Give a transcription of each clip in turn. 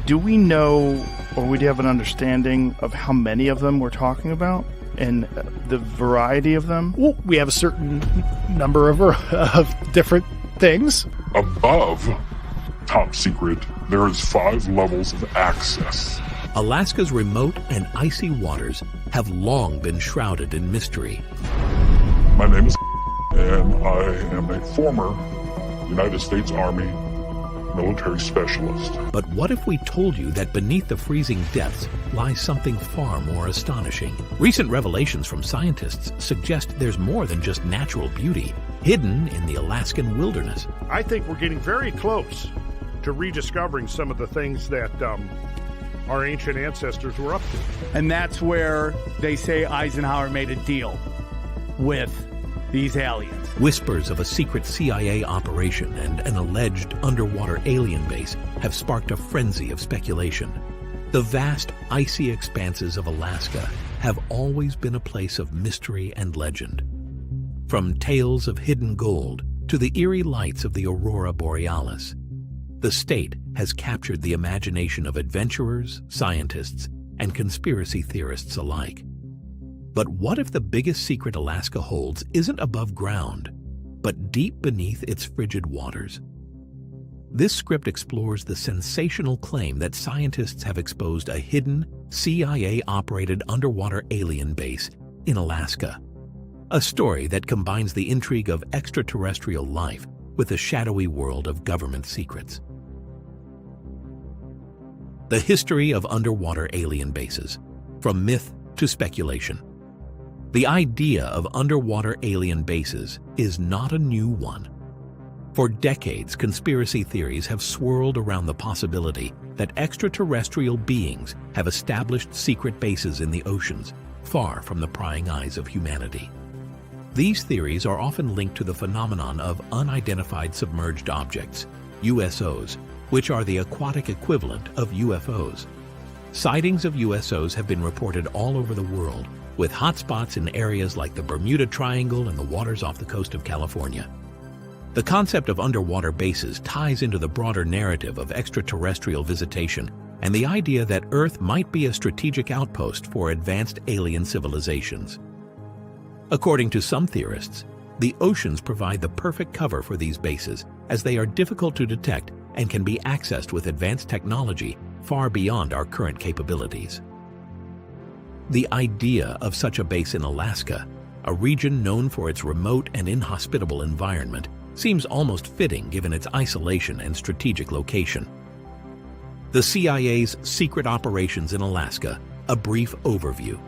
Do we know, or would you have an understanding of how many of them we're talking about and the variety of them? Well, we have a certain number of different things. Above top secret, there is 5 levels of access. Alaska's remote and icy waters have long been shrouded in mystery. My name is and I am a former United States Army military specialist. But what if we told you that beneath the freezing depths lies something far more astonishing? Recent revelations from scientists suggest there's more than just natural beauty hidden in the Alaskan wilderness. I think we're getting very close to rediscovering some of the things that our ancient ancestors were up to. And that's where they say Eisenhower made a deal with these aliens. Whispers of a secret CIA operation and an alleged underwater alien base have sparked a frenzy of speculation. The vast, icy expanses of Alaska have always been a place of mystery and legend. From tales of hidden gold to the eerie lights of the aurora borealis, the state has captured the imagination of adventurers, scientists, and conspiracy theorists alike. But what if the biggest secret Alaska holds isn't above ground, but deep beneath its frigid waters? This script explores the sensational claim that scientists have exposed a hidden, CIA-operated underwater alien base in Alaska. A story that combines the intrigue of extraterrestrial life with the shadowy world of government secrets. The history of underwater alien bases, from myth to speculation. The idea of underwater alien bases is not a new one. For decades, conspiracy theories have swirled around the possibility that extraterrestrial beings have established secret bases in the oceans, far from the prying eyes of humanity. These theories are often linked to the phenomenon of unidentified submerged objects, USOs, which are the aquatic equivalent of UFOs. Sightings of USOs have been reported all over the world, with hotspots in areas like the Bermuda Triangle and the waters off the coast of California. The concept of underwater bases ties into the broader narrative of extraterrestrial visitation and the idea that Earth might be a strategic outpost for advanced alien civilizations. According to some theorists, the oceans provide the perfect cover for these bases, as they are difficult to detect and can be accessed with advanced technology far beyond our current capabilities. The idea of such a base in Alaska, a region known for its remote and inhospitable environment, seems almost fitting given its isolation and strategic location. The CIA's secret operations in Alaska, a brief overview.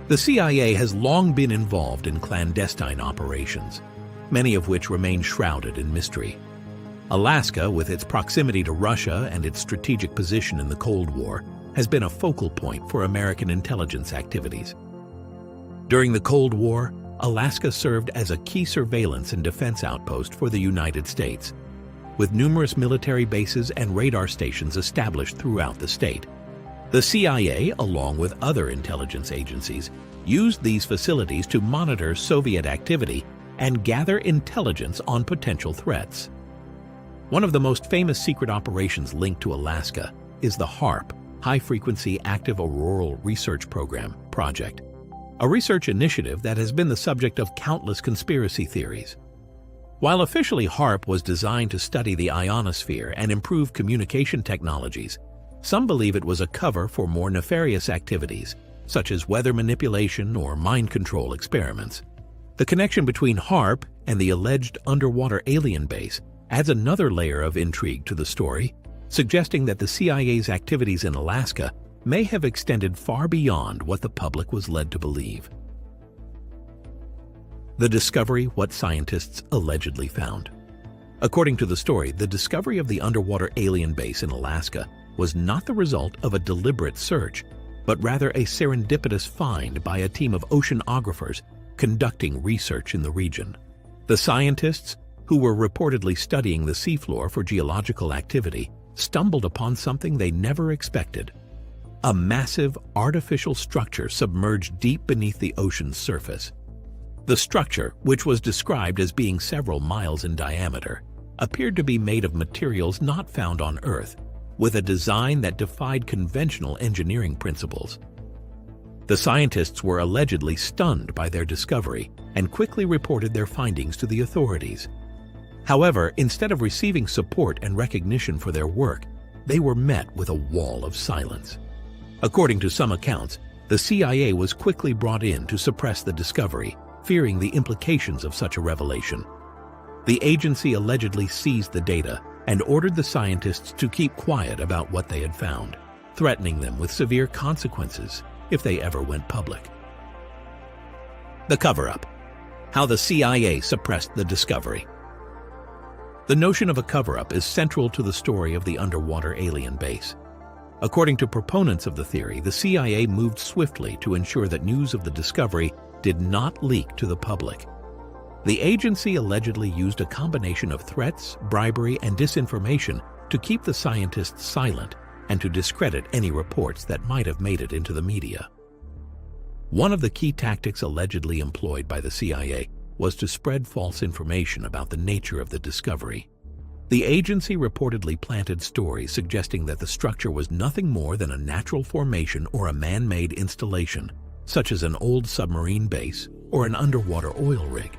The CIA has long been involved in clandestine operations, many of which remain shrouded in mystery. Alaska, with its proximity to Russia and its strategic position in the Cold War, has been a focal point for American intelligence activities. During the Cold War, Alaska served as a key surveillance and defense outpost for the United States, with numerous military bases and radar stations established throughout the state. The CIA, along with other intelligence agencies, used these facilities to monitor Soviet activity and gather intelligence on potential threats. One of the most famous secret operations linked to Alaska is the HAARP, High-Frequency Active Auroral Research Program project, a research initiative that has been the subject of countless conspiracy theories. While officially HAARP was designed to study the ionosphere and improve communication technologies, some believe it was a cover for more nefarious activities, such as weather manipulation or mind control experiments. The connection between HAARP and the alleged underwater alien base adds another layer of intrigue to the story, suggesting that the CIA's activities in Alaska may have extended far beyond what the public was led to believe. The discovery, what scientists allegedly found. According to the story, the discovery of the underwater alien base in Alaska was not the result of a deliberate search, but rather a serendipitous find by a team of oceanographers conducting research in the region. The scientists, who were reportedly studying the seafloor for geological activity, stumbled upon something they never expected: a massive artificial structure submerged deep beneath the ocean's surface. The structure, which was described as being several miles in diameter, appeared to be made of materials not found on Earth, with a design that defied conventional engineering principles. The scientists were allegedly stunned by their discovery and quickly reported their findings to the authorities. However, instead of receiving support and recognition for their work, they were met with a wall of silence. According to some accounts, the CIA was quickly brought in to suppress the discovery, fearing the implications of such a revelation. The agency allegedly seized the data and ordered the scientists to keep quiet about what they had found, threatening them with severe consequences if they ever went public. The cover-up. How the CIA suppressed the discovery. The notion of a cover-up is central to the story of the underwater alien base. According to proponents of the theory, the CIA moved swiftly to ensure that news of the discovery did not leak to the public. The agency allegedly used a combination of threats, bribery, and disinformation to keep the scientists silent and to discredit any reports that might have made it into the media. One of the key tactics allegedly employed by the CIA was to spread false information about the nature of the discovery. The agency reportedly planted stories suggesting that the structure was nothing more than a natural formation or a man-made installation, such as an old submarine base or an underwater oil rig.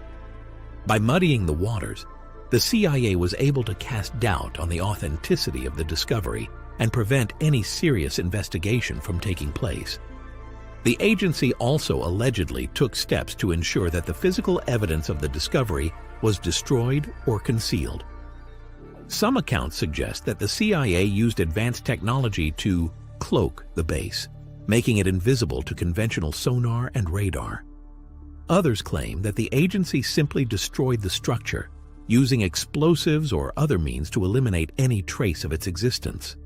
By muddying the waters, the CIA was able to cast doubt on the authenticity of the discovery and prevent any serious investigation from taking place. The agency also allegedly took steps to ensure that the physical evidence of the discovery was destroyed or concealed. Some accounts suggest that the CIA used advanced technology to cloak the base, making it invisible to conventional sonar and radar. Others claim that the agency simply destroyed the structure, using explosives or other means to eliminate any trace of its existence.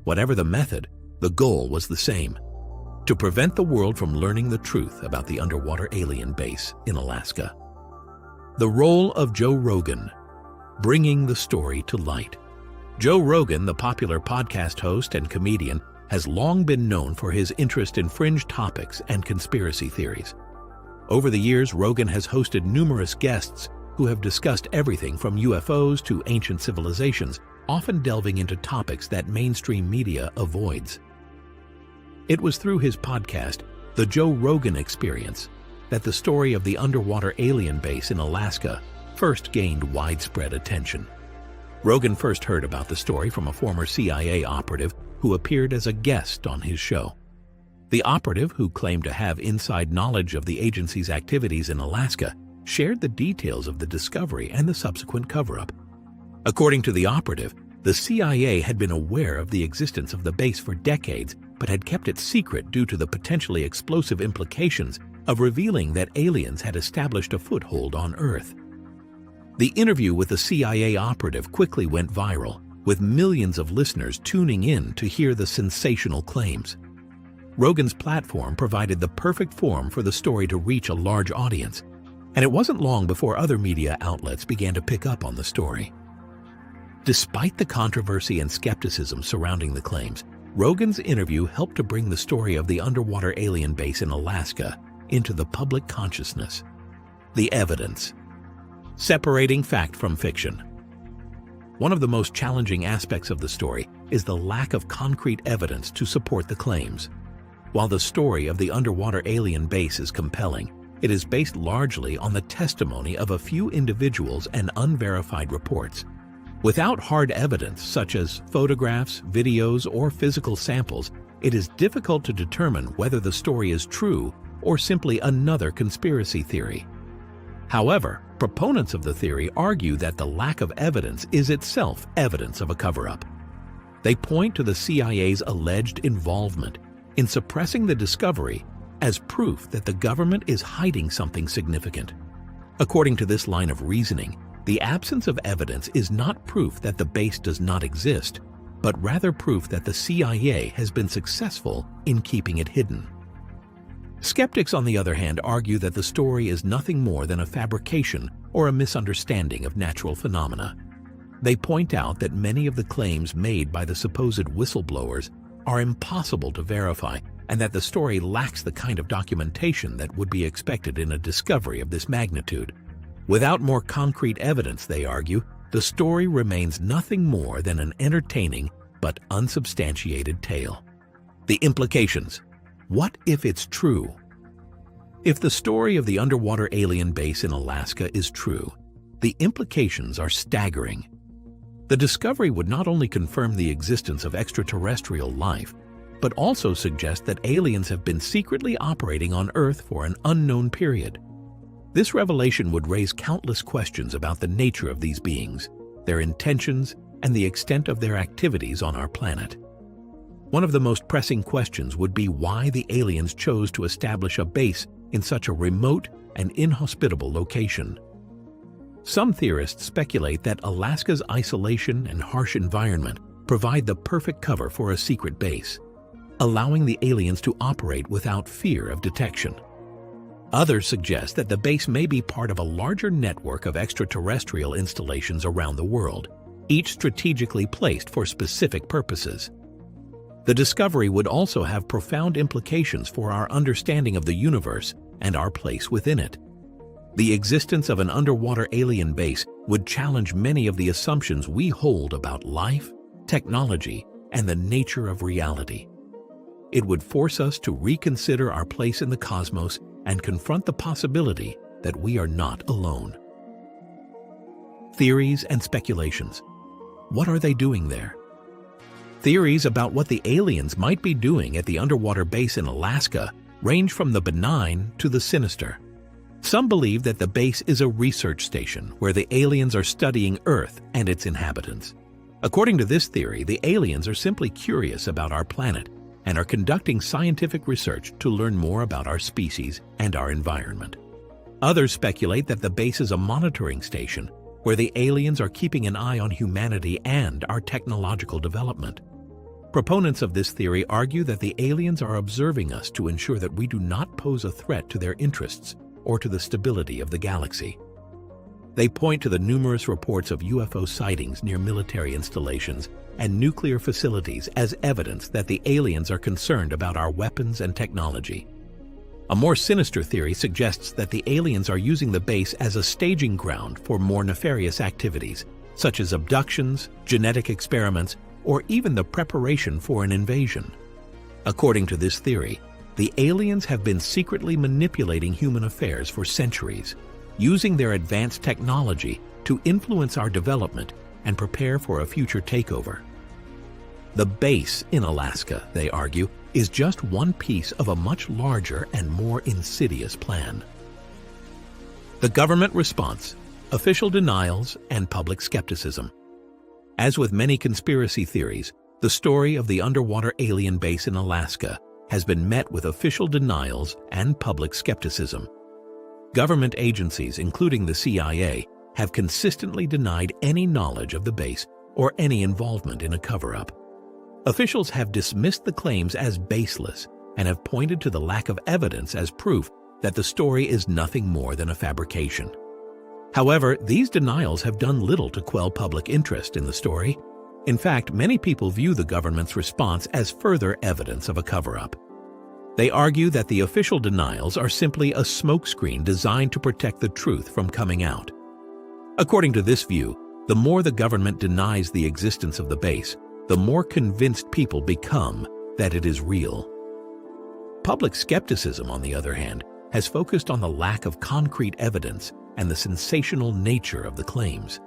Whatever the method, the goal was the same: to prevent the world from learning the truth about the underwater alien base in Alaska. The role of Joe Rogan, bringing the story to light. Joe Rogan, the popular podcast host and comedian, has long been known for his interest in fringe topics and conspiracy theories. Over the years, Rogan has hosted numerous guests who have discussed everything from UFOs to ancient civilizations, often delving into topics that mainstream media avoids. It was through his podcast, The Joe Rogan Experience, that the story of the underwater alien base in Alaska first gained widespread attention. Rogan first heard about the story from a former CIA operative who appeared as a guest on his show. The operative, who claimed to have inside knowledge of the agency's activities in Alaska, shared the details of the discovery and the subsequent cover-up. According to the operative, the CIA had been aware of the existence of the base for decades, but had kept it secret due to the potentially explosive implications of revealing that aliens had established a foothold on Earth. The interview with the CIA operative quickly went viral, with millions of listeners tuning in to hear the sensational claims. Rogan's platform provided the perfect forum for the story to reach a large audience, and it wasn't long before other media outlets began to pick up on the story. Despite the controversy and skepticism surrounding the claims, Rogan's interview helped to bring the story of the underwater alien base in Alaska into the public consciousness. The evidence. Separating fact from fiction. One of the most challenging aspects of the story is the lack of concrete evidence to support the claims. While the story of the underwater alien base is compelling, it is based largely on the testimony of a few individuals and unverified reports. Without hard evidence such as photographs, videos, or physical samples, it is difficult to determine whether the story is true or simply another conspiracy theory. However, proponents of the theory argue that the lack of evidence is itself evidence of a cover-up. They point to the CIA's alleged involvement in suppressing the discovery as proof that the government is hiding something significant. According to this line of reasoning, the absence of evidence is not proof that the base does not exist, but rather proof that the CIA has been successful in keeping it hidden. Skeptics, on the other hand, argue that the story is nothing more than a fabrication or a misunderstanding of natural phenomena. They point out that many of the claims made by the supposed whistleblowers are impossible to verify, and that the story lacks the kind of documentation that would be expected in a discovery of this magnitude. Without more concrete evidence, they argue, the story remains nothing more than an entertaining but unsubstantiated tale. The implications. What if it's true? If the story of the underwater alien base in Alaska is true, the implications are staggering. The discovery would not only confirm the existence of extraterrestrial life, but also suggest that aliens have been secretly operating on Earth for an unknown period. This revelation would raise countless questions about the nature of these beings, their intentions, and the extent of their activities on our planet. One of the most pressing questions would be why the aliens chose to establish a base in such a remote and inhospitable location. Some theorists speculate that Alaska's isolation and harsh environment provide the perfect cover for a secret base, allowing the aliens to operate without fear of detection. Others suggest that the base may be part of a larger network of extraterrestrial installations around the world, each strategically placed for specific purposes. The discovery would also have profound implications for our understanding of the universe and our place within it. The existence of an underwater alien base would challenge many of the assumptions we hold about life, technology, and the nature of reality. It would force us to reconsider our place in the cosmos and confront the possibility that we are not alone. Theories and speculations. What are they doing there? Theories about what the aliens might be doing at the underwater base in Alaska range from the benign to the sinister. Some believe that the base is a research station where the aliens are studying Earth and its inhabitants. According to this theory, the aliens are simply curious about our planet and are conducting scientific research to learn more about our species and our environment. Others speculate that the base is a monitoring station where the aliens are keeping an eye on humanity and our technological development. Proponents of this theory argue that the aliens are observing us to ensure that we do not pose a threat to their interests or to the stability of the galaxy. They point to the numerous reports of UFO sightings near military installations and nuclear facilities as evidence that the aliens are concerned about our weapons and technology. A more sinister theory suggests that the aliens are using the base as a staging ground for more nefarious activities, such as abductions, genetic experiments, or even the preparation for an invasion. According to this theory, the aliens have been secretly manipulating human affairs for centuries, using their advanced technology to influence our development and prepare for a future takeover. The base in Alaska, they argue, is just one piece of a much larger and more insidious plan. The government response, official denials, and public skepticism. As with many conspiracy theories, the story of the underwater alien base in Alaska has been met with official denials and public skepticism. Government agencies, including the CIA, have consistently denied any knowledge of the base or any involvement in a cover-up. Officials have dismissed the claims as baseless and have pointed to the lack of evidence as proof that the story is nothing more than a fabrication. However, these denials have done little to quell public interest in the story. In fact, many people view the government's response as further evidence of a cover-up. They argue that the official denials are simply a smokescreen designed to protect the truth from coming out. According to this view, the more the government denies the existence of the base, the more convinced people become that it is real. Public skepticism, on the other hand, has focused on the lack of concrete evidence and the sensational nature of the claims.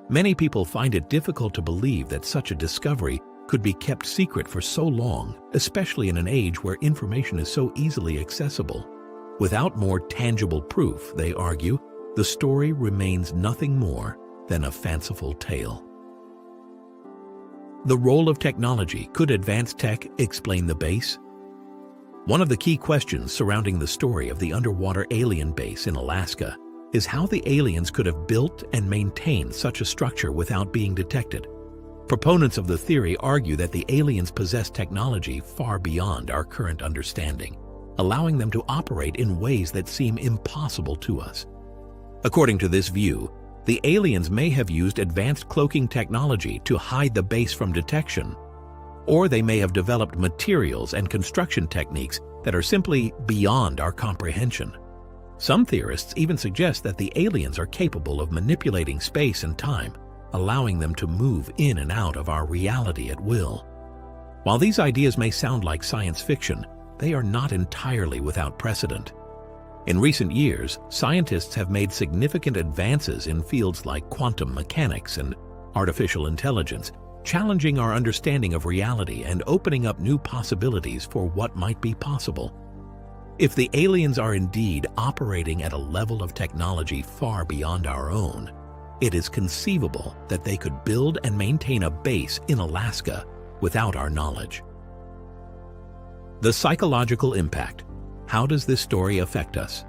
Many people find it difficult to believe that such a discovery could be kept secret for so long, especially in an age where information is so easily accessible. Without more tangible proof, they argue, the story remains nothing more than a fanciful tale. The role of technology. Could advanced tech explain the base? One of the key questions surrounding the story of the underwater alien base in Alaska is how the aliens could have built and maintained such a structure without being detected. Proponents of the theory argue that the aliens possess technology far beyond our current understanding, allowing them to operate in ways that seem impossible to us. According to this view, the aliens may have used advanced cloaking technology to hide the base from detection, or they may have developed materials and construction techniques that are simply beyond our comprehension. Some theorists even suggest that the aliens are capable of manipulating space and time, allowing them to move in and out of our reality at will. While these ideas may sound like science fiction, they are not entirely without precedent. In recent years, scientists have made significant advances in fields like quantum mechanics and artificial intelligence, challenging our understanding of reality and opening up new possibilities for what might be possible. If the aliens are indeed operating at a level of technology far beyond our own, it is conceivable that they could build and maintain a base in Alaska without our knowledge. The psychological impact. How does this story affect us?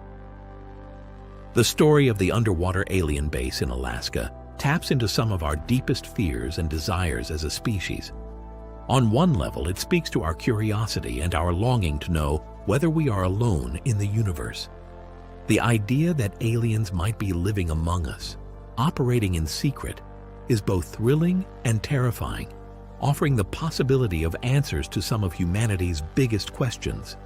The story of the underwater alien base in Alaska taps into some of our deepest fears and desires as a species. On one level, it speaks to our curiosity and our longing to know whether we are alone in the universe. The idea that aliens might be living among us, operating in secret, is both thrilling and terrifying, offering the possibility of answers to some of humanity's biggest questions.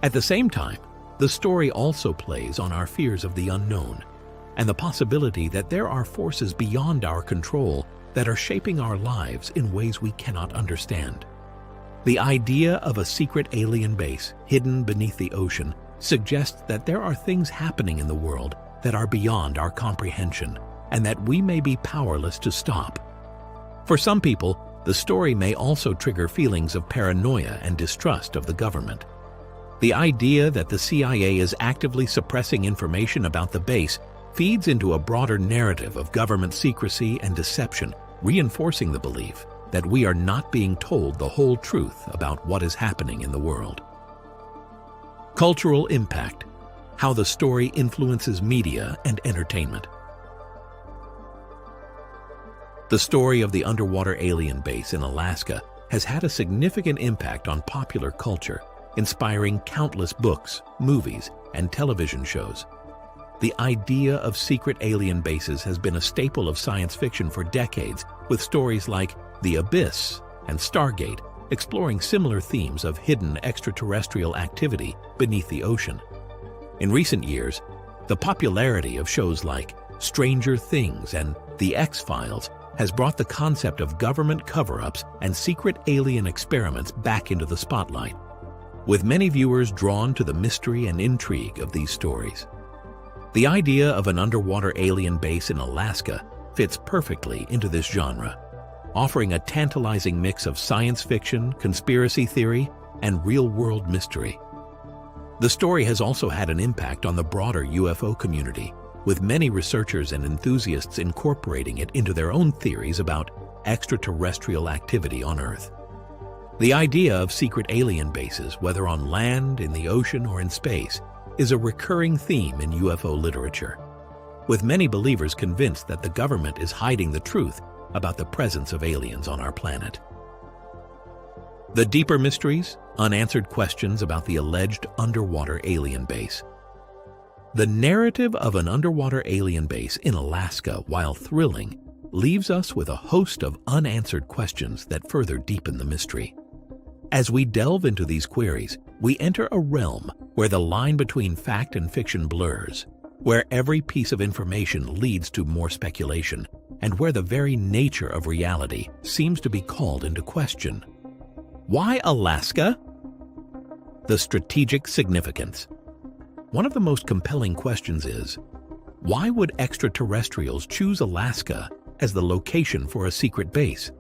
At the same time, the story also plays on our fears of the unknown and the possibility that there are forces beyond our control that are shaping our lives in ways we cannot understand. The idea of a secret alien base hidden beneath the ocean suggests that there are things happening in the world that are beyond our comprehension and that we may be powerless to stop. For some people, the story may also trigger feelings of paranoia and distrust of the government. The idea that the CIA is actively suppressing information about the base feeds into a broader narrative of government secrecy and deception, reinforcing the belief that we are not being told the whole truth about what is happening in the world. Cultural impact. How the story influences media and entertainment. The story of the underwater alien base in Alaska has had a significant impact on popular culture, inspiring countless books, movies, and television shows. The idea of secret alien bases has been a staple of science fiction for decades, with stories like The Abyss and Stargate exploring similar themes of hidden extraterrestrial activity beneath the ocean. In recent years, the popularity of shows like Stranger Things and The X-Files has brought the concept of government cover-ups and secret alien experiments back into the spotlight, with many viewers drawn to the mystery and intrigue of these stories. The idea of an underwater alien base in Alaska fits perfectly into this genre, offering a tantalizing mix of science fiction, conspiracy theory, and real-world mystery. The story has also had an impact on the broader UFO community, with many researchers and enthusiasts incorporating it into their own theories about extraterrestrial activity on Earth. The idea of secret alien bases, whether on land, in the ocean, or in space, is a recurring theme in UFO literature, with many believers convinced that the government is hiding the truth about the presence of aliens on our planet. The deeper mysteries, unanswered questions about the alleged underwater alien base. The narrative of an underwater alien base in Alaska, while thrilling, leaves us with a host of unanswered questions that further deepen the mystery. As we delve into these queries, we enter a realm where the line between fact and fiction blurs, where every piece of information leads to more speculation, and where the very nature of reality seems to be called into question. Why Alaska? The strategic significance. One of the most compelling questions is, why would extraterrestrials choose Alaska as the location for a secret base?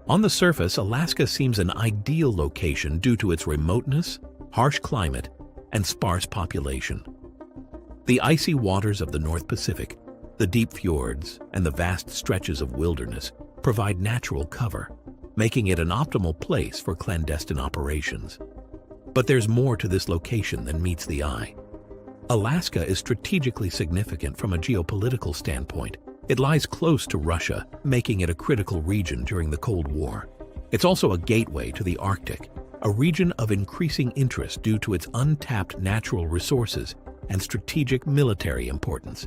On the surface, Alaska seems an ideal location due to its remoteness, harsh climate, and sparse population. The icy waters of the North Pacific, the deep fjords, and the vast stretches of wilderness provide natural cover, making it an optimal place for clandestine operations. But there's more to this location than meets the eye. Alaska is strategically significant from a geopolitical standpoint. It lies close to Russia, making it a critical region during the Cold War. It's also a gateway to the Arctic, a region of increasing interest due to its untapped natural resources and strategic military importance.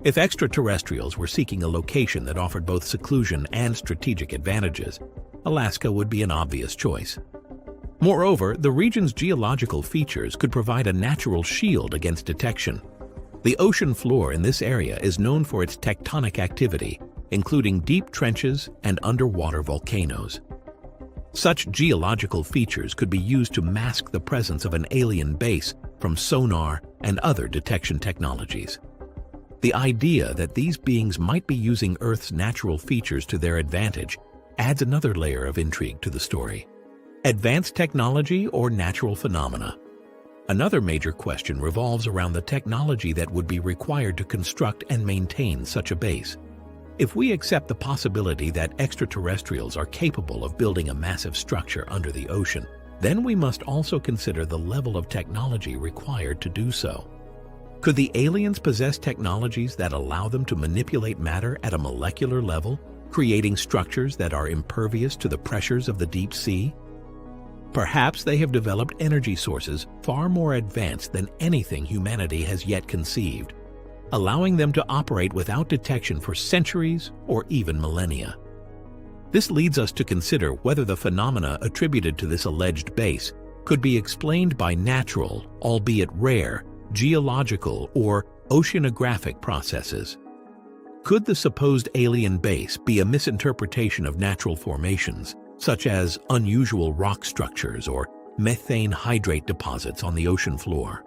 If extraterrestrials were seeking a location that offered both seclusion and strategic advantages, Alaska would be an obvious choice. Moreover, the region's geological features could provide a natural shield against detection. The ocean floor in this area is known for its tectonic activity, including deep trenches and underwater volcanoes. Such geological features could be used to mask the presence of an alien base from sonar and other detection technologies. The idea that these beings might be using Earth's natural features to their advantage adds another layer of intrigue to the story. Advanced technology or natural phenomena? Another major question revolves around the technology that would be required to construct and maintain such a base. If we accept the possibility that extraterrestrials are capable of building a massive structure under the ocean, then we must also consider the level of technology required to do so. Could the aliens possess technologies that allow them to manipulate matter at a molecular level, creating structures that are impervious to the pressures of the deep sea? Perhaps they have developed energy sources far more advanced than anything humanity has yet conceived, allowing them to operate without detection for centuries or even millennia. This leads us to consider whether the phenomena attributed to this alleged base could be explained by natural, albeit rare, geological or oceanographic processes. Could the supposed alien base be a misinterpretation of natural formations, such as unusual rock structures or methane hydrate deposits on the ocean floor?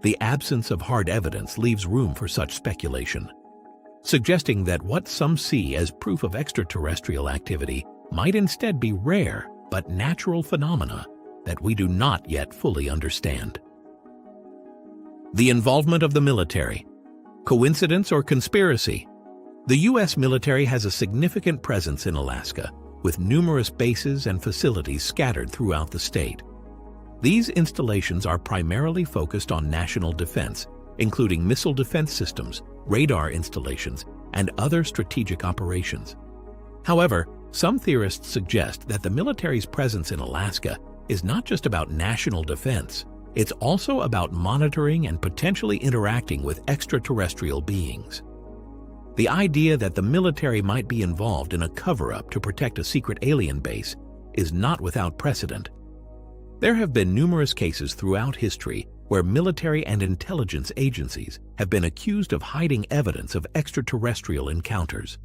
The absence of hard evidence leaves room for such speculation, suggesting that what some see as proof of extraterrestrial activity might instead be rare but natural phenomena that we do not yet fully understand. The involvement of the military. Coincidence or conspiracy? The U.S. military has a significant presence in Alaska, with numerous bases and facilities scattered throughout the state. These installations are primarily focused on national defense, including missile defense systems, radar installations, and other strategic operations. However, some theorists suggest that the military's presence in Alaska is not just about national defense, it's also about monitoring and potentially interacting with extraterrestrial beings. The idea that the military might be involved in a cover-up to protect a secret alien base is not without precedent. There have been numerous cases throughout history where military and intelligence agencies have been accused of hiding evidence of extraterrestrial encounters.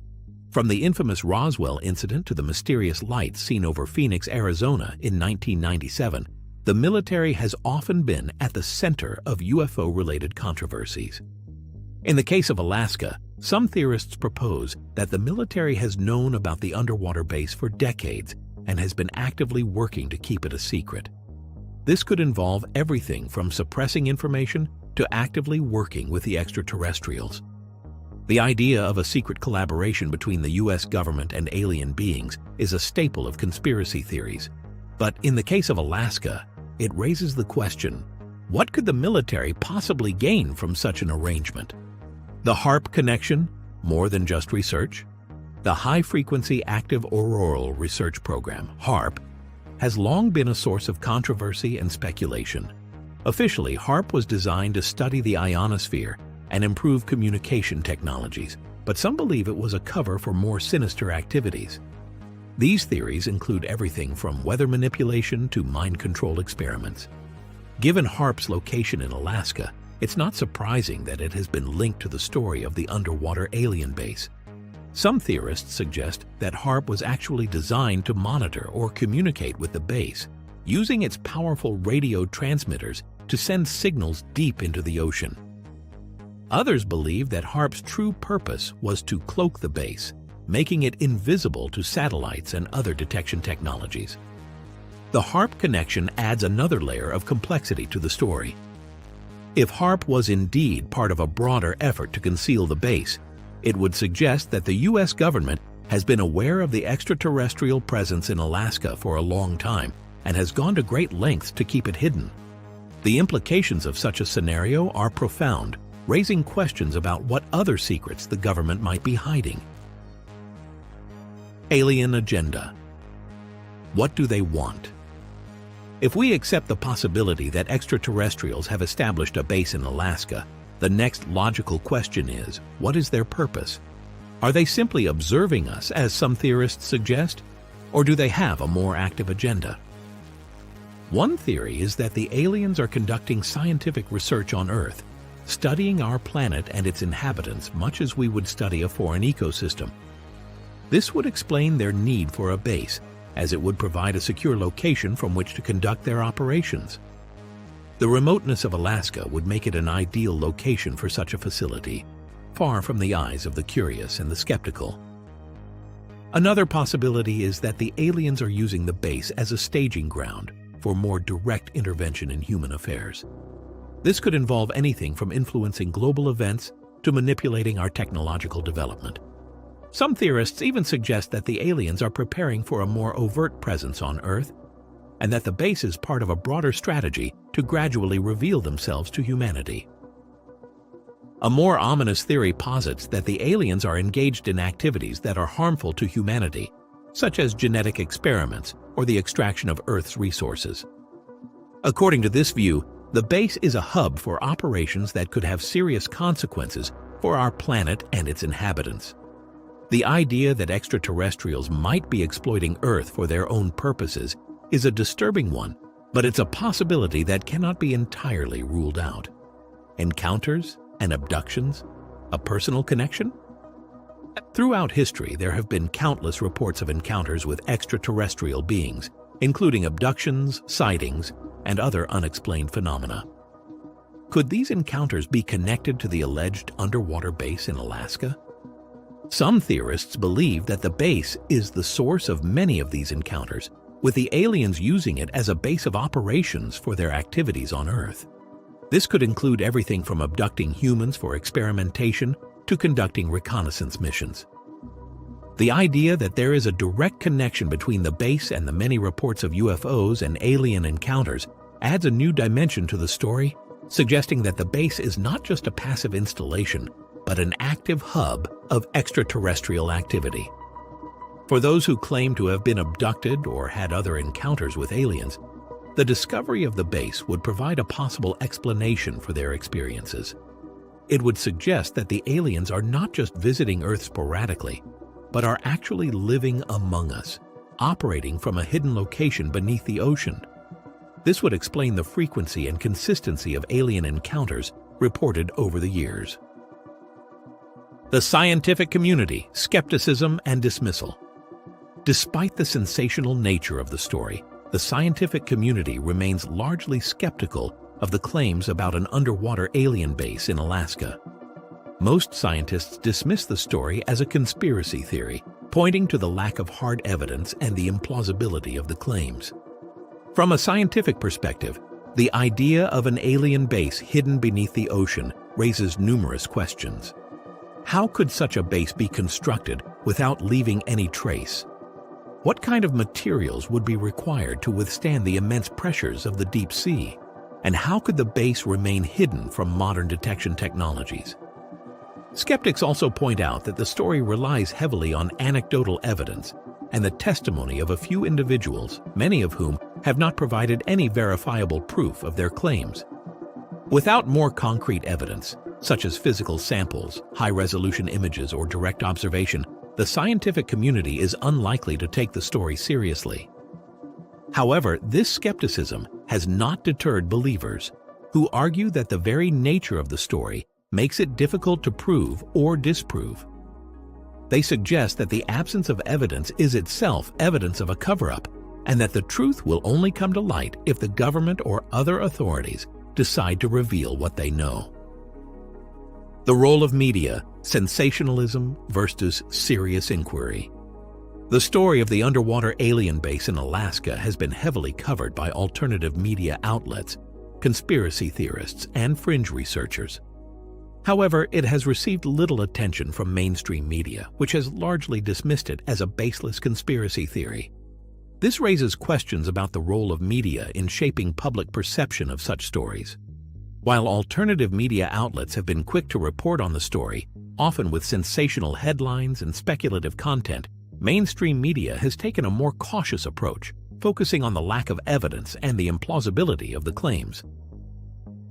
From the infamous Roswell incident to the mysterious lights seen over Phoenix, Arizona in 1997, the military has often been at the center of UFO-related controversies. In the case of Alaska, some theorists propose that the military has known about the underwater base for decades and has been actively working to keep it a secret. This could involve everything from suppressing information to actively working with the extraterrestrials. The idea of a secret collaboration between the U.S. government and alien beings is a staple of conspiracy theories. But in the case of Alaska, it raises the question, what could the military possibly gain from such an arrangement? The HAARP connection, more than just research? The High Frequency Active Auroral Research Program, HAARP, has long been a source of controversy and speculation. Officially, HAARP was designed to study the ionosphere and improve communication technologies, but some believe it was a cover for more sinister activities. These theories include everything from weather manipulation to mind control experiments. Given HAARP's location in Alaska, it's not surprising that it has been linked to the story of the underwater alien base. Some theorists suggest that HAARP was actually designed to monitor or communicate with the base, using its powerful radio transmitters to send signals deep into the ocean. Others believe that HAARP's true purpose was to cloak the base, making it invisible to satellites and other detection technologies. The HAARP connection adds another layer of complexity to the story. If HAARP was indeed part of a broader effort to conceal the base, it would suggest that the U.S. government has been aware of the extraterrestrial presence in Alaska for a long time and has gone to great lengths to keep it hidden. The implications of such a scenario are profound, raising questions about what other secrets the government might be hiding. Alien agenda. What do they want? If we accept the possibility that extraterrestrials have established a base in Alaska, the next logical question is, what is their purpose? Are they simply observing us, as some theorists suggest, or do they have a more active agenda? One theory is that the aliens are conducting scientific research on Earth, studying our planet and its inhabitants much as we would study a foreign ecosystem. This would explain their need for a base, as it would provide a secure location from which to conduct their operations. The remoteness of Alaska would make it an ideal location for such a facility, far from the eyes of the curious and the skeptical. Another possibility is that the aliens are using the base as a staging ground for more direct intervention in human affairs. This could involve anything from influencing global events to manipulating our technological development. Some theorists even suggest that the aliens are preparing for a more overt presence on Earth, and that the base is part of a broader strategy to gradually reveal themselves to humanity. A more ominous theory posits that the aliens are engaged in activities that are harmful to humanity, such as genetic experiments or the extraction of Earth's resources. According to this view, the base is a hub for operations that could have serious consequences for our planet and its inhabitants. The idea that extraterrestrials might be exploiting Earth for their own purposes is a disturbing one, but it's a possibility that cannot be entirely ruled out. Encounters and abductions? A personal connection? Throughout history, there have been countless reports of encounters with extraterrestrial beings, including abductions, sightings, and other unexplained phenomena. Could these encounters be connected to the alleged underwater base in Alaska? Some theorists believe that the base is the source of many of these encounters, with the aliens using it as a base of operations for their activities on Earth. This could include everything from abducting humans for experimentation to conducting reconnaissance missions. The idea that there is a direct connection between the base and the many reports of UFOs and alien encounters adds a new dimension to the story, suggesting that the base is not just a passive installation, but an active hub of extraterrestrial activity. For those who claim to have been abducted or had other encounters with aliens, the discovery of the base would provide a possible explanation for their experiences. It would suggest that the aliens are not just visiting Earth sporadically, but are actually living among us, operating from a hidden location beneath the ocean. This would explain the frequency and consistency of alien encounters reported over the years. The scientific community, skepticism, and dismissal. Despite the sensational nature of the story, the scientific community remains largely skeptical of the claims about an underwater alien base in Alaska. Most scientists dismiss the story as a conspiracy theory, pointing to the lack of hard evidence and the implausibility of the claims. From a scientific perspective, the idea of an alien base hidden beneath the ocean raises numerous questions. How could such a base be constructed without leaving any trace? What kind of materials would be required to withstand the immense pressures of the deep sea? And how could the base remain hidden from modern detection technologies? Skeptics also point out that the story relies heavily on anecdotal evidence and the testimony of a few individuals, many of whom have not provided any verifiable proof of their claims. Without more concrete evidence, such as physical samples, high-resolution images, or direct observation, the scientific community is unlikely to take the story seriously. However, this skepticism has not deterred believers, who argue that the very nature of the story makes it difficult to prove or disprove. They suggest that the absence of evidence is itself evidence of a cover-up, and that the truth will only come to light if the government or other authorities decide to reveal what they know. The role of media, sensationalism versus serious inquiry. The story of the underwater alien base in Alaska has been heavily covered by alternative media outlets, conspiracy theorists, and fringe researchers. However, it has received little attention from mainstream media, which has largely dismissed it as a baseless conspiracy theory. This raises questions about the role of media in shaping public perception of such stories. While alternative media outlets have been quick to report on the story, often with sensational headlines and speculative content, mainstream media has taken a more cautious approach, focusing on the lack of evidence and the implausibility of the claims.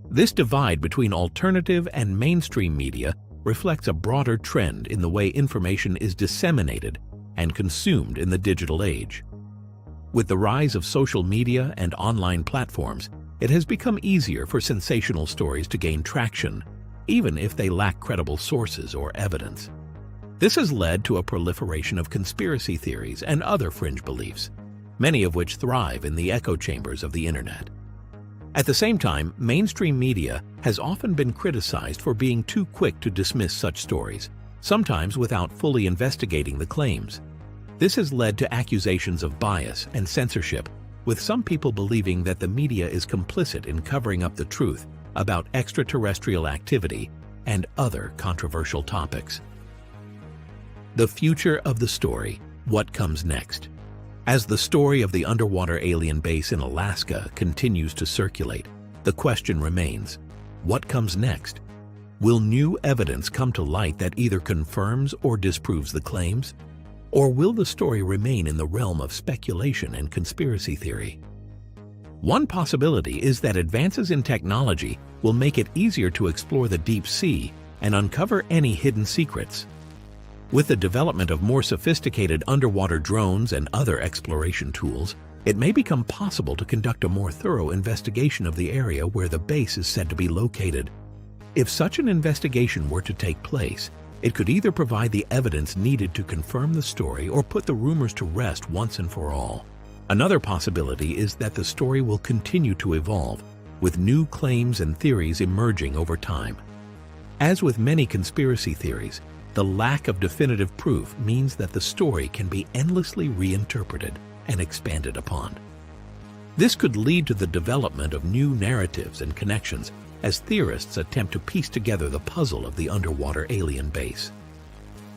This divide between alternative and mainstream media reflects a broader trend in the way information is disseminated and consumed in the digital age. With the rise of social media and online platforms, it has become easier for sensational stories to gain traction, even if they lack credible sources or evidence. This has led to a proliferation of conspiracy theories and other fringe beliefs, many of which thrive in the echo chambers of the internet. At the same time, mainstream media has often been criticized for being too quick to dismiss such stories, sometimes without fully investigating the claims. This has led to accusations of bias and censorship, with some people believing that the media is complicit in covering up the truth about extraterrestrial activity and other controversial topics. The future of the story, what comes next? As the story of the underwater alien base in Alaska continues to circulate, the question remains, what comes next? Will new evidence come to light that either confirms or disproves the claims? Or will the story remain in the realm of speculation and conspiracy theory? One possibility is that advances in technology will make it easier to explore the deep sea and uncover any hidden secrets. With the development of more sophisticated underwater drones and other exploration tools, it may become possible to conduct a more thorough investigation of the area where the base is said to be located. If such an investigation were to take place, it could either provide the evidence needed to confirm the story or put the rumors to rest once and for all. Another possibility is that the story will continue to evolve, with new claims and theories emerging over time. As with many conspiracy theories, the lack of definitive proof means that the story can be endlessly reinterpreted and expanded upon. This could lead to the development of new narratives and connections as theorists attempt to piece together the puzzle of the underwater alien base.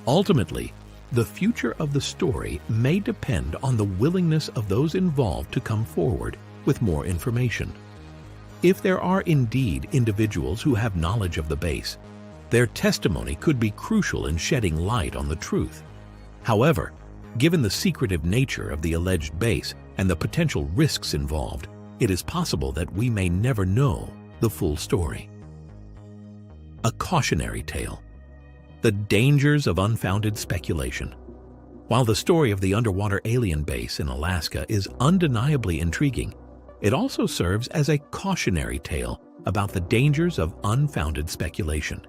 Ultimately, the future of the story may depend on the willingness of those involved to come forward with more information. If there are indeed individuals who have knowledge of the base, their testimony could be crucial in shedding light on the truth. However, given the secretive nature of the alleged base and the potential risks involved, it is possible that we may never know the full story. A cautionary tale. The dangers of unfounded speculation. While the story of the underwater alien base in Alaska is undeniably intriguing, it also serves as a cautionary tale about the dangers of unfounded speculation.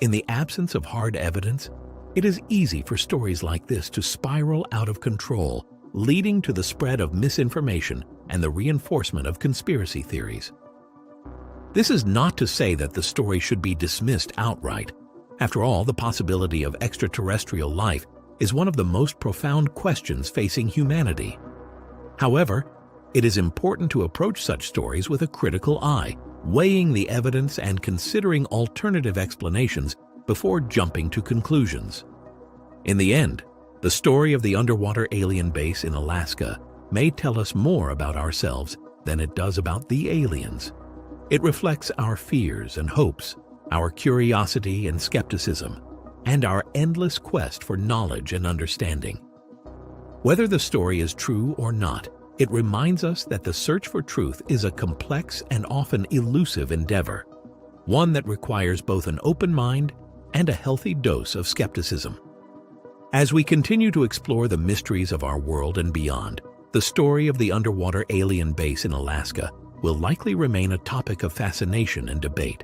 In the absence of hard evidence, it is easy for stories like this to spiral out of control, leading to the spread of misinformation and the reinforcement of conspiracy theories. This is not to say that the story should be dismissed outright. After all, the possibility of extraterrestrial life is one of the most profound questions facing humanity. However, it is important to approach such stories with a critical eye, weighing the evidence and considering alternative explanations before jumping to conclusions. In the end, the story of the underwater alien base in Alaska may tell us more about ourselves than it does about the aliens. It reflects our fears and hopes, our curiosity and skepticism, and our endless quest for knowledge and understanding. Whether the story is true or not, it reminds us that the search for truth is a complex and often elusive endeavor, one that requires both an open mind and a healthy dose of skepticism. As we continue to explore the mysteries of our world and beyond, the story of the underwater alien base in Alaska will likely remain a topic of fascination and debate.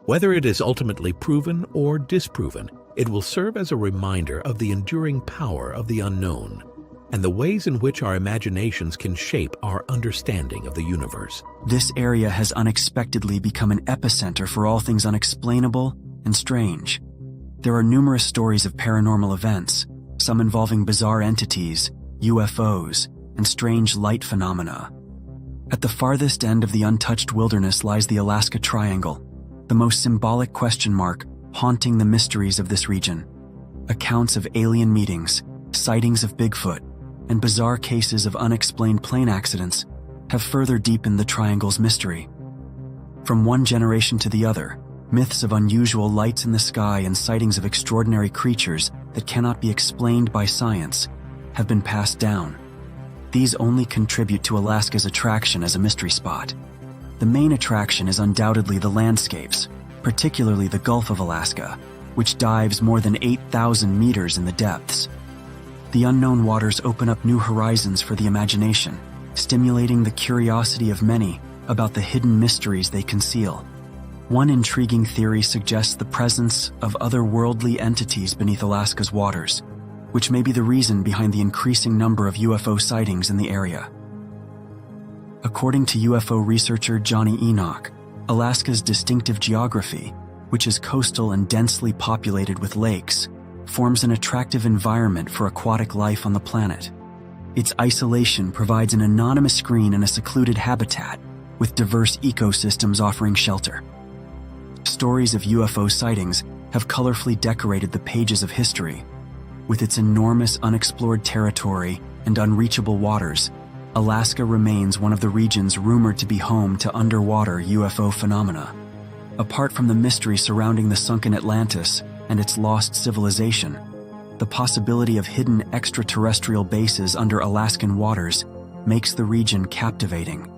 Whether it is ultimately proven or disproven, it will serve as a reminder of the enduring power of the unknown and the ways in which our imaginations can shape our understanding of the universe. This area has unexpectedly become an epicenter for all things unexplainable and strange. There are numerous stories of paranormal events, some involving bizarre entities, UFOs, and strange light phenomena. At the farthest end of the untouched wilderness lies the Alaska Triangle, the most symbolic question mark haunting the mysteries of this region. Accounts of alien meetings, sightings of Bigfoot, and bizarre cases of unexplained plane accidents have further deepened the triangle's mystery. From one generation to the other, myths of unusual lights in the sky and sightings of extraordinary creatures that cannot be explained by science have been passed down. These only contribute to Alaska's attraction as a mystery spot. The main attraction is undoubtedly the landscapes, particularly the Gulf of Alaska, which dives more than 8,000 meters in the depths. The unknown waters open up new horizons for the imagination, stimulating the curiosity of many about the hidden mysteries they conceal. One intriguing theory suggests the presence of otherworldly entities beneath Alaska's waters, which may be the reason behind the increasing number of UFO sightings in the area. According to UFO researcher Johnny Enoch, Alaska's distinctive geography, which is coastal and densely populated with lakes, forms an attractive environment for aquatic life on the planet. Its isolation provides an anonymous screen and a secluded habitat, with diverse ecosystems offering shelter. Stories of UFO sightings have colorfully decorated the pages of history. With its enormous unexplored territory and unreachable waters, Alaska remains one of the regions rumored to be home to underwater UFO phenomena. Apart from the mystery surrounding the sunken Atlantis and its lost civilization, the possibility of hidden extraterrestrial bases under Alaskan waters makes the region captivating.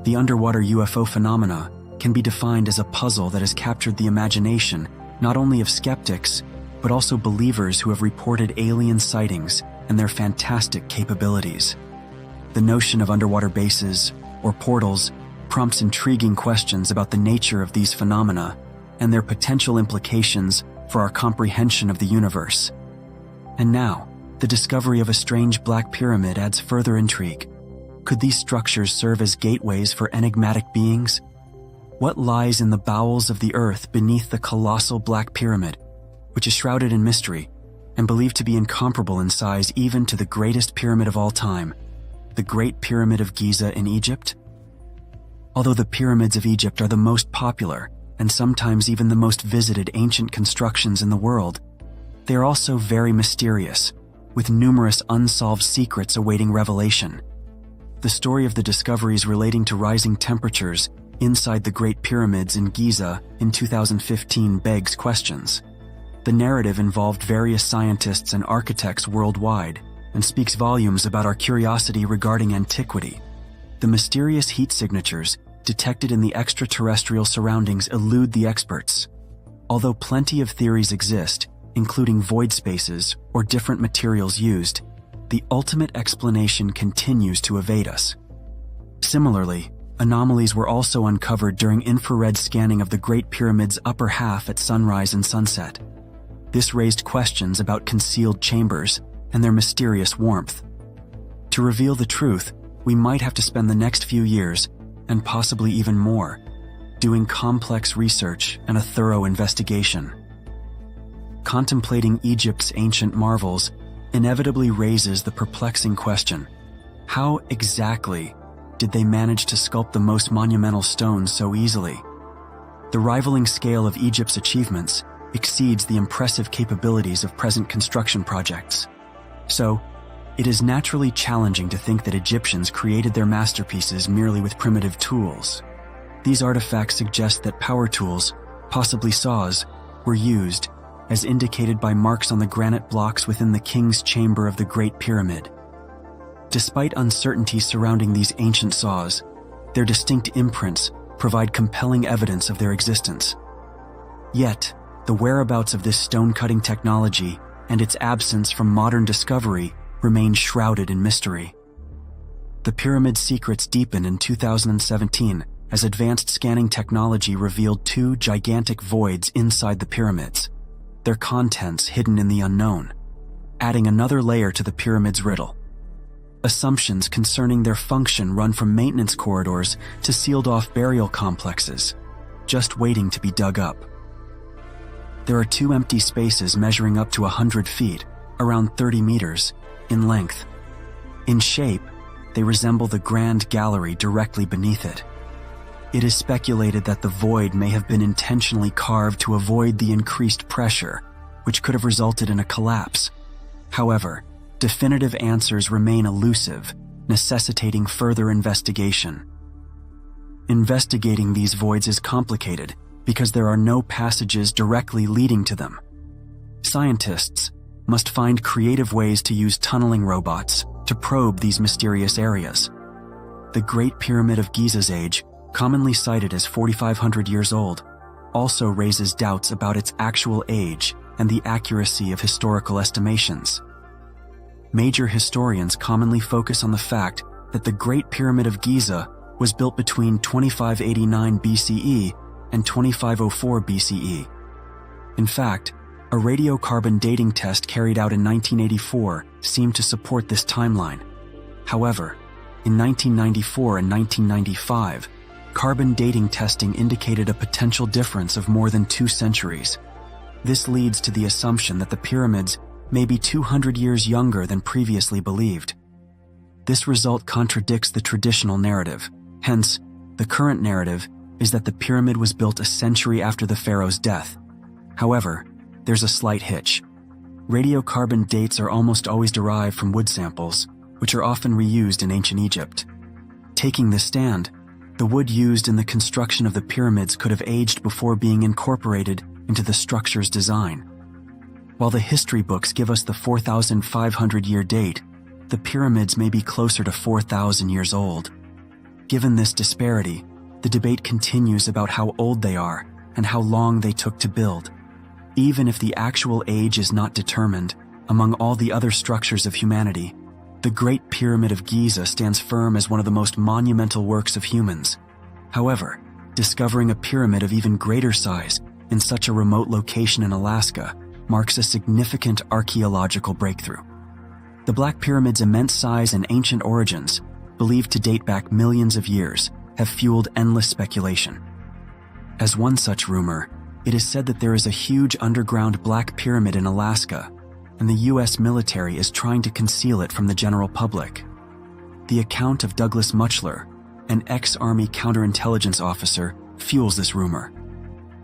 The underwater UFO phenomena can be defined as a puzzle that has captured the imagination not only of skeptics, but also believers who have reported alien sightings and their fantastic capabilities. The notion of underwater bases, or portals, prompts intriguing questions about the nature of these phenomena and their potential implications for our comprehension of the universe. And now, the discovery of a strange black pyramid adds further intrigue. Could these structures serve as gateways for enigmatic beings? What lies in the bowels of the earth beneath the colossal Black Pyramid, which is shrouded in mystery and believed to be incomparable in size even to the greatest pyramid of all time, the Great Pyramid of Giza in Egypt? Although the pyramids of Egypt are the most popular and sometimes even the most visited ancient constructions in the world, they are also very mysterious, with numerous unsolved secrets awaiting revelation. The story of the discoveries relating to rising temperatures inside the Great Pyramids in Giza in 2015 begs questions. The narrative involved various scientists and architects worldwide and speaks volumes about our curiosity regarding antiquity. The mysterious heat signatures detected in the extraterrestrial surroundings elude the experts. Although plenty of theories exist, including void spaces or different materials used, the ultimate explanation continues to evade us. Similarly, anomalies were also uncovered during infrared scanning of the Great Pyramid's upper half at sunrise and sunset. This raised questions about concealed chambers and their mysterious warmth. To reveal the truth, we might have to spend the next few years, and possibly even more, doing complex research and a thorough investigation. Contemplating Egypt's ancient marvels inevitably raises the perplexing question: how exactly did they manage to sculpt the most monumental stones so easily? The rivaling scale of Egypt's achievements exceeds the impressive capabilities of present construction projects. So, it is naturally challenging to think that Egyptians created their masterpieces merely with primitive tools. These artifacts suggest that power tools, possibly saws, were used, as indicated by marks on the granite blocks within the king's chamber of the Great Pyramid. Despite uncertainty surrounding these ancient saws, their distinct imprints provide compelling evidence of their existence. Yet, the whereabouts of this stone-cutting technology and its absence from modern discovery remain shrouded in mystery. The pyramid's secrets deepened in 2017 as advanced scanning technology revealed two gigantic voids inside the pyramids, their contents hidden in the unknown, adding another layer to the pyramid's riddle. Assumptions concerning their function run from maintenance corridors to sealed-off burial complexes, just waiting to be dug up. There are two empty spaces measuring up to 100 feet, around 30 meters, in length. In shape, they resemble the Grand Gallery directly beneath it. It is speculated that the void may have been intentionally carved to avoid the increased pressure, which could have resulted in a collapse. However, definitive answers remain elusive, necessitating further investigation. Investigating these voids is complicated because there are no passages directly leading to them. Scientists must find creative ways to use tunneling robots to probe these mysterious areas. The Great Pyramid of Giza's age, commonly cited as 4,500 years old, also raises doubts about its actual age and the accuracy of historical estimations. Major historians commonly focus on the fact that the Great Pyramid of Giza was built between 2589 BCE and 2504 BCE. In fact, a radiocarbon dating test carried out in 1984 seemed to support this timeline. However, in 1994 and 1995, carbon dating testing indicated a potential difference of more than 2 centuries. This leads to the assumption that the pyramids may be 200 years younger than previously believed. This result contradicts the traditional narrative. Hence, the current narrative is that the pyramid was built a century after the pharaoh's death. However, there's a slight hitch. Radiocarbon dates are almost always derived from wood samples, which are often reused in ancient Egypt. Taking this stand, the wood used in the construction of the pyramids could have aged before being incorporated into the structure's design. While the history books give us the 4,500-year date, the pyramids may be closer to 4,000 years old. Given this disparity, the debate continues about how old they are and how long they took to build. Even if the actual age is not determined, among all the other structures of humanity, the Great Pyramid of Giza stands firm as one of the most monumental works of humans. However, discovering a pyramid of even greater size in such a remote location in Alaska marks a significant archaeological breakthrough. The Black Pyramid's immense size and ancient origins, believed to date back millions of years, have fueled endless speculation. As one such rumor, it is said that there is a huge underground Black Pyramid in Alaska, and the U.S. military is trying to conceal it from the general public. The account of Douglas Muchler, an ex-Army counterintelligence officer, fuels this rumor.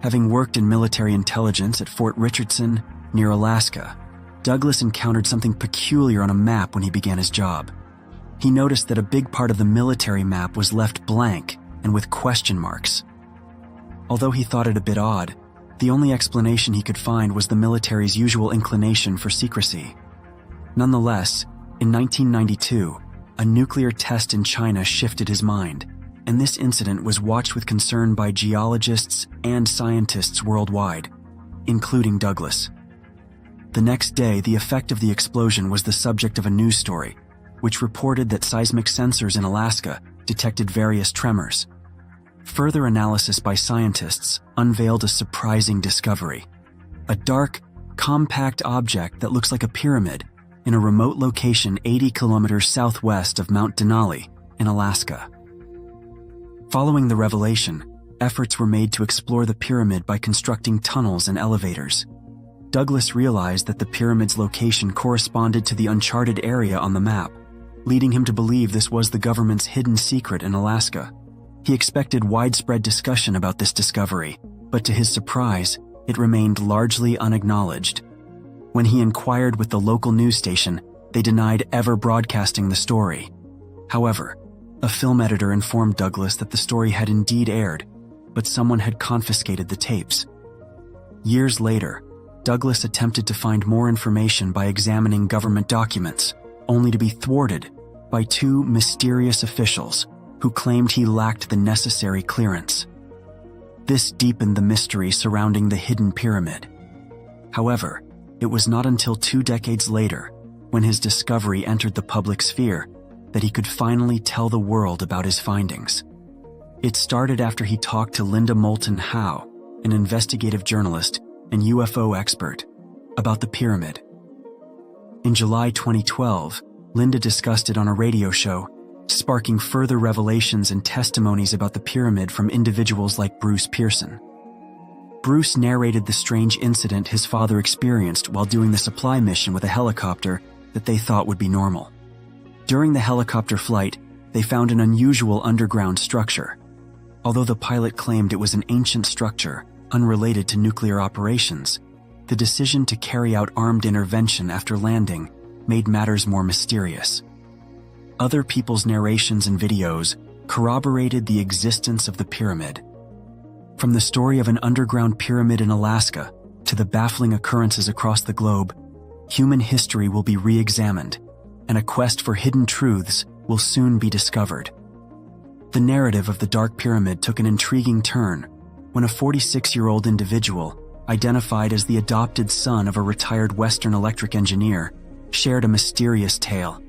Having worked in military intelligence at Fort Richardson, near Alaska, Douglas encountered something peculiar on a map when he began his job. He noticed that a big part of the military map was left blank and with question marks. Although he thought it a bit odd, the only explanation he could find was the military's usual inclination for secrecy. Nonetheless, in 1992, a nuclear test in China shifted his mind, and this incident was watched with concern by geologists and scientists worldwide, including Douglas. The next day, the effect of the explosion was the subject of a news story, which reported that seismic sensors in Alaska detected various tremors. Further analysis by scientists unveiled a surprising discovery: a dark, compact object that looks like a pyramid in a remote location 80 kilometers southwest of Mount Denali in Alaska. Following the revelation, efforts were made to explore the pyramid by constructing tunnels and elevators. Douglas realized that the pyramid's location corresponded to the uncharted area on the map, leading him to believe this was the government's hidden secret in Alaska. He expected widespread discussion about this discovery, but to his surprise, it remained largely unacknowledged. When he inquired with the local news station, they denied ever broadcasting the story. However, a film editor informed Douglas that the story had indeed aired, but someone had confiscated the tapes. Years later, Douglas attempted to find more information by examining government documents, only to be thwarted by 2 mysterious officials who claimed he lacked the necessary clearance. This deepened the mystery surrounding the hidden pyramid. However, it was not until 2 decades later, when his discovery entered the public sphere, that he could finally tell the world about his findings. It started after he talked to Linda Moulton Howe, an investigative journalist and UFO expert, about the pyramid. In July 2012, Linda discussed it on a radio show, sparking further revelations and testimonies about the pyramid from individuals like Bruce Pearson. Bruce narrated the strange incident his father experienced while doing the supply mission with a helicopter that they thought would be normal. During the helicopter flight, they found an unusual underground structure. Although the pilot claimed it was an ancient structure unrelated to nuclear operations, the decision to carry out armed intervention after landing made matters more mysterious. Other people's narrations and videos corroborated the existence of the pyramid. From the story of an underground pyramid in Alaska to the baffling occurrences across the globe, human history will be re-examined, and a quest for hidden truths will soon be discovered. The narrative of the Dark Pyramid took an intriguing turn when a 46-year-old individual, identified as the adopted son of a retired Western electric engineer, shared a mysterious tale.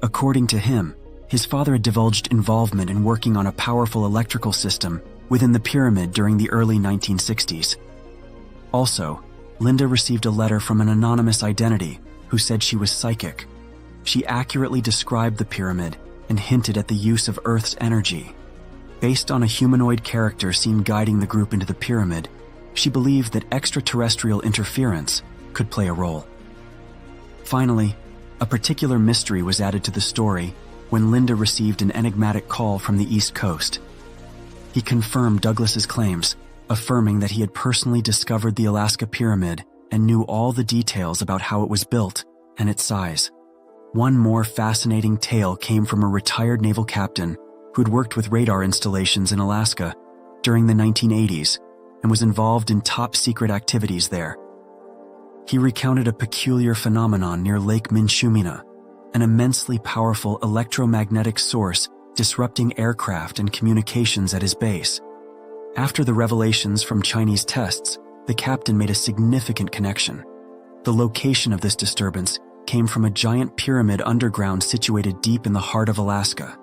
According to him, his father had divulged involvement in working on a powerful electrical system within the pyramid during the early 1960s. Also, Linda received a letter from an anonymous identity who said she was psychic. She accurately described the pyramid and hinted at the use of Earth's energy. Based on a humanoid character seen guiding the group into the pyramid, she believed that extraterrestrial interference could play a role. Finally, a particular mystery was added to the story when Linda received an enigmatic call from the East Coast. He confirmed Douglas's claims, affirming that he had personally discovered the Alaska Pyramid and knew all the details about how it was built and its size. One more fascinating tale came from a retired naval captain who had worked with radar installations in Alaska during the 1980s and was involved in top-secret activities there. He recounted a peculiar phenomenon near Lake Minshumina, an immensely powerful electromagnetic source disrupting aircraft and communications at his base. After the revelations from Chinese tests, the captain made a significant connection. The location of this disturbance came from a giant pyramid underground situated deep in the heart of Alaska.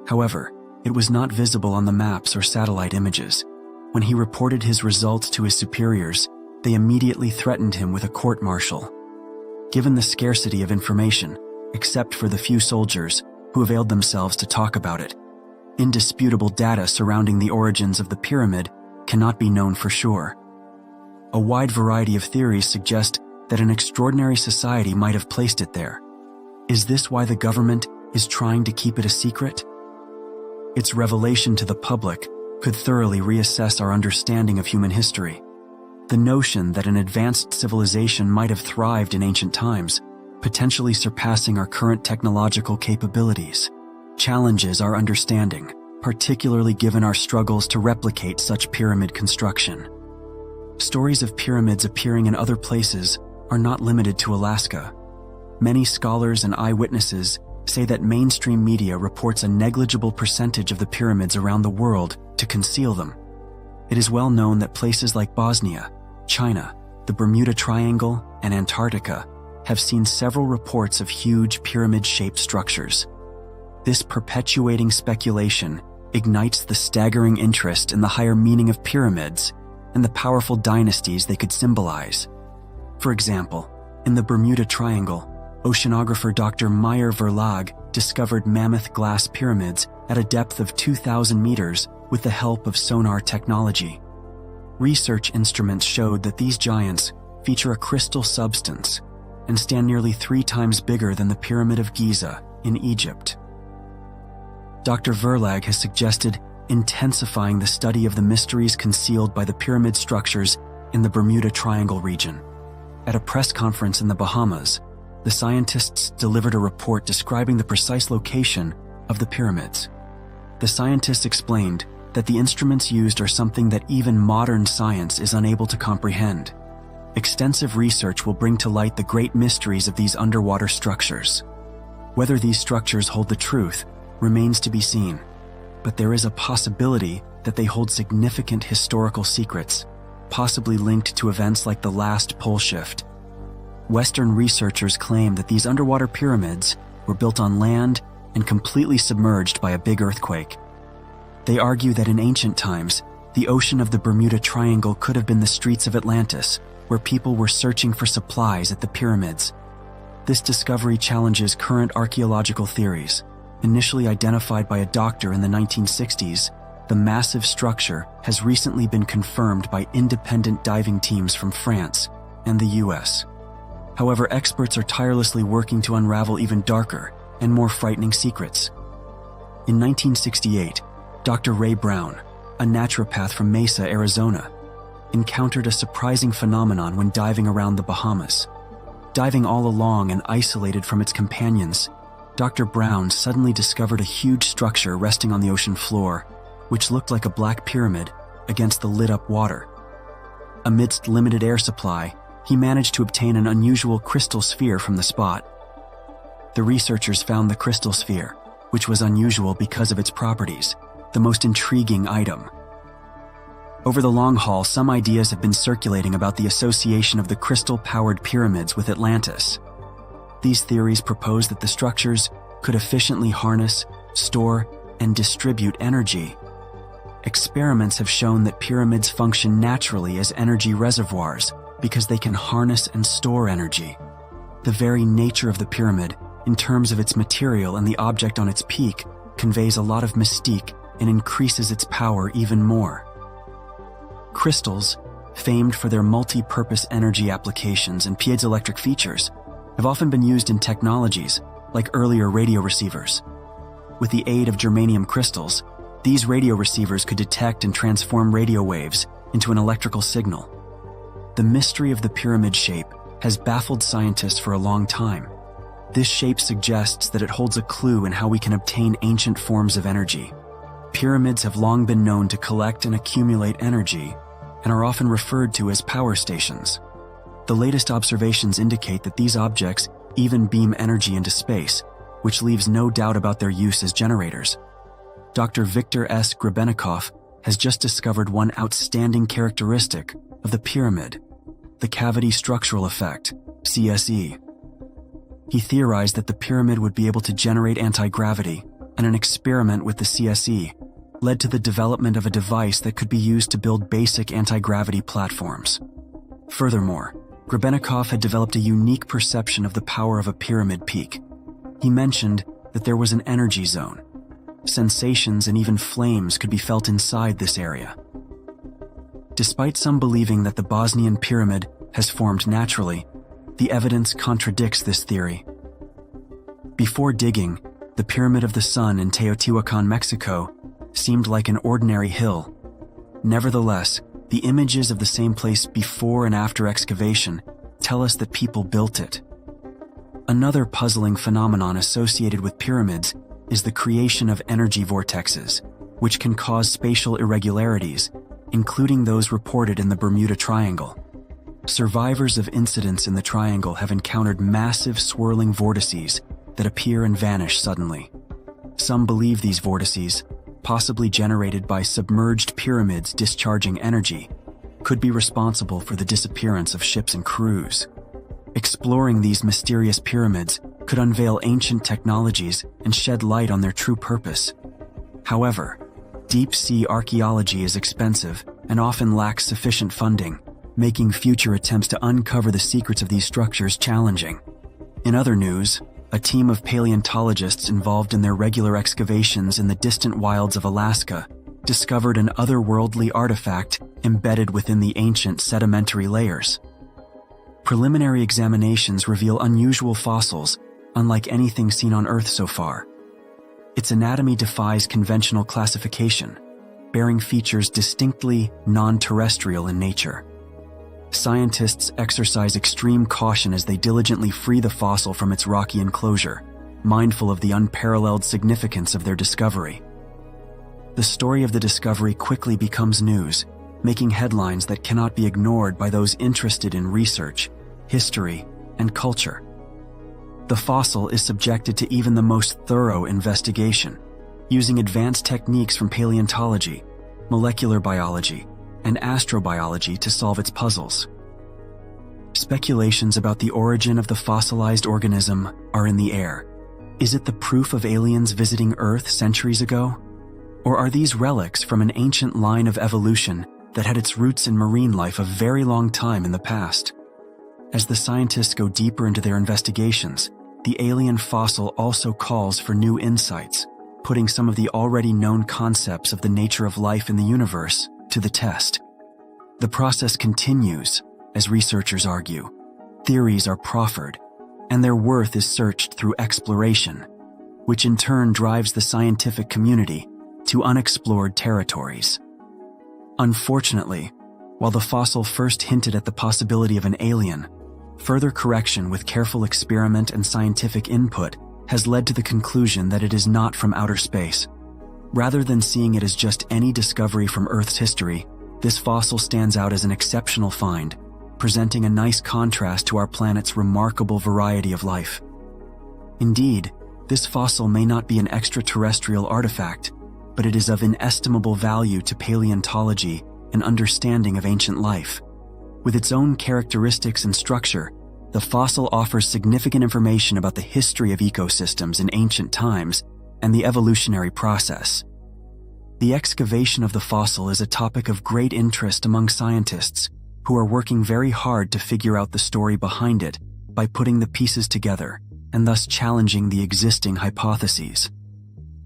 However, it was not visible on the maps or satellite images. When he reported his results to his superiors, they immediately threatened him with a court-martial. Given the scarcity of information, except for the few soldiers who availed themselves to talk about it, indisputable data surrounding the origins of the pyramid cannot be known for sure. A wide variety of theories suggest that an extraordinary society might have placed it there. Is this why the government is trying to keep it a secret? Its revelation to the public could thoroughly reassess our understanding of human history. The notion that an advanced civilization might have thrived in ancient times, potentially surpassing our current technological capabilities, challenges our understanding, particularly given our struggles to replicate such pyramid construction. Stories of pyramids appearing in other places are not limited to Alaska. Many scholars and eyewitnesses say that mainstream media reports a negligible percentage of the pyramids around the world to conceal them. It is well known that places like Bosnia, China, the Bermuda Triangle, and Antarctica have seen several reports of huge pyramid-shaped structures. This perpetuating speculation ignites the staggering interest in the higher meaning of pyramids and the powerful dynasties they could symbolize. For example, in the Bermuda Triangle, oceanographer Dr. Meyer Verlag discovered mammoth glass pyramids at a depth of 2,000 meters with the help of sonar technology. Research instruments showed that these giants feature a crystal substance and stand nearly 3 times bigger than the Pyramid of Giza in Egypt. Dr. Verlag has suggested intensifying the study of the mysteries concealed by the pyramid structures in the Bermuda Triangle region. At a press conference in the Bahamas, the scientists delivered a report describing the precise location of the pyramids. The scientists explained that the instruments used are something that even modern science is unable to comprehend. Extensive research will bring to light the great mysteries of these underwater structures. Whether these structures hold the truth remains to be seen, but there is a possibility that they hold significant historical secrets, possibly linked to events like the last pole shift. Western researchers claim that these underwater pyramids were built on land and completely submerged by a big earthquake. They argue that in ancient times, the ocean of the Bermuda Triangle could have been the streets of Atlantis, where people were searching for supplies at the pyramids. This discovery challenges current archaeological theories. Initially identified by a doctor in the 1960s, the massive structure has recently been confirmed by independent diving teams from France and the US. However, experts are tirelessly working to unravel even darker and more frightening secrets. In 1968, Dr. Ray Brown, a naturopath from Mesa, Arizona, encountered a surprising phenomenon when diving around the Bahamas. Diving all along and isolated from its companions, Dr. Brown suddenly discovered a huge structure resting on the ocean floor, which looked like a black pyramid against the lit-up water. Amidst limited air supply, he managed to obtain an unusual crystal sphere from the spot. The researchers found the crystal sphere, which was unusual because of its properties, the most intriguing item. Over the long haul, some ideas have been circulating about the association of the crystal-powered pyramids with Atlantis. These theories propose that the structures could efficiently harness, store, and distribute energy. experiments have shown that pyramids function naturally as energy reservoirs because they can harness and store energy. The very nature of the pyramid, in terms of its material and the object on its peak, conveys a lot of mystique and increases its power even more. Crystals, famed for their multi-purpose energy applications and piezoelectric features, have often been used in technologies like earlier radio receivers. With the aid of germanium crystals, these radio receivers could detect and transform radio waves into an electrical signal. The mystery of the pyramid shape has baffled scientists for a long time. This shape suggests that it holds a clue in how we can obtain ancient forms of energy. Pyramids have long been known to collect and accumulate energy and are often referred to as power stations. The latest observations indicate that these objects even beam energy into space, which leaves no doubt about their use as generators. Dr. Viktor S. Grebennikov has just discovered one outstanding characteristic of the pyramid, the cavity structural effect, CSE. He theorized that the pyramid would be able to generate anti-gravity, and an experiment with the CSE led to the development of a device that could be used to build basic anti-gravity platforms. Furthermore, Grebennikov had developed a unique perception of the power of a pyramid peak. He mentioned that there was an energy zone. Sensations and even flames could be felt inside this area. Despite some believing that the Bosnian pyramid has formed naturally, the evidence contradicts this theory. Before digging, the Pyramid of the Sun in Teotihuacan, Mexico, seemed like an ordinary hill. Nevertheless, the images of the same place before and after excavation tell us that people built it. Another puzzling phenomenon associated with pyramids is the creation of energy vortexes, which can cause spatial irregularities, including those reported in the Bermuda Triangle. Survivors of incidents in the triangle have encountered massive swirling vortices that appear and vanish suddenly. Some believe these vortices, possibly generated by submerged pyramids discharging energy, could be responsible for the disappearance of ships and crews. Exploring these mysterious pyramids could unveil ancient technologies and shed light on their true purpose. However, deep-sea archaeology is expensive and often lacks sufficient funding, making future attempts to uncover the secrets of these structures challenging. In other news, a team of paleontologists involved in their regular excavations in the distant wilds of Alaska discovered an otherworldly artifact embedded within the ancient sedimentary layers. Preliminary examinations reveal unusual fossils, unlike anything seen on Earth so far. Its anatomy defies conventional classification, bearing features distinctly non-terrestrial in nature. Scientists exercise extreme caution as they diligently free the fossil from its rocky enclosure, mindful of the unparalleled significance of their discovery. The story of the discovery quickly becomes news, making headlines that cannot be ignored by those interested in research, history, and culture. The fossil is subjected to even the most thorough investigation, using advanced techniques from paleontology, molecular biology, and astrobiology to solve its puzzles. Speculations about the origin of the fossilized organism are in the air. Is it the proof of aliens visiting Earth centuries ago? Or are these relics from an ancient line of evolution that had its roots in marine life a very long time in the past? As the scientists go deeper into their investigations, the alien fossil also calls for new insights, putting some of the already known concepts of the nature of life in the universe to the test. The process continues, as researchers argue. Theories are proffered, and their worth is searched through exploration, which in turn drives the scientific community to unexplored territories. Unfortunately, while the fossil first hinted at the possibility of an alien, further correction with careful experiment and scientific input has led to the conclusion that it is not from outer space. Rather than seeing it as just any discovery from Earth's history, this fossil stands out as an exceptional find, presenting a nice contrast to our planet's remarkable variety of life. Indeed, this fossil may not be an extraterrestrial artifact, but it is of inestimable value to paleontology and understanding of ancient life. With its own characteristics and structure, the fossil offers significant information about the history of ecosystems in ancient times and the evolutionary process. The excavation of the fossil is a topic of great interest among scientists who are working very hard to figure out the story behind it by putting the pieces together and thus challenging the existing hypotheses.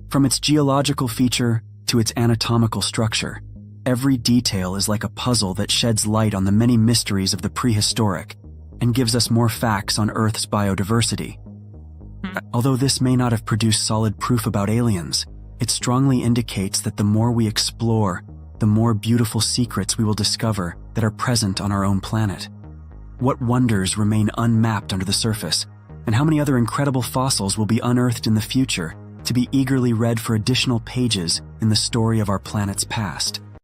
From its geological feature to its anatomical structure, every detail is like a puzzle that sheds light on the many mysteries of the prehistoric and gives us more facts on Earth's biodiversity. Although this may not have produced solid proof about aliens, it strongly indicates that the more we explore, the more beautiful secrets we will discover that are present on our own planet. What wonders remain unmapped under the surface, and how many other incredible fossils will be unearthed in the future to be eagerly read for additional pages in the story of our planet's past?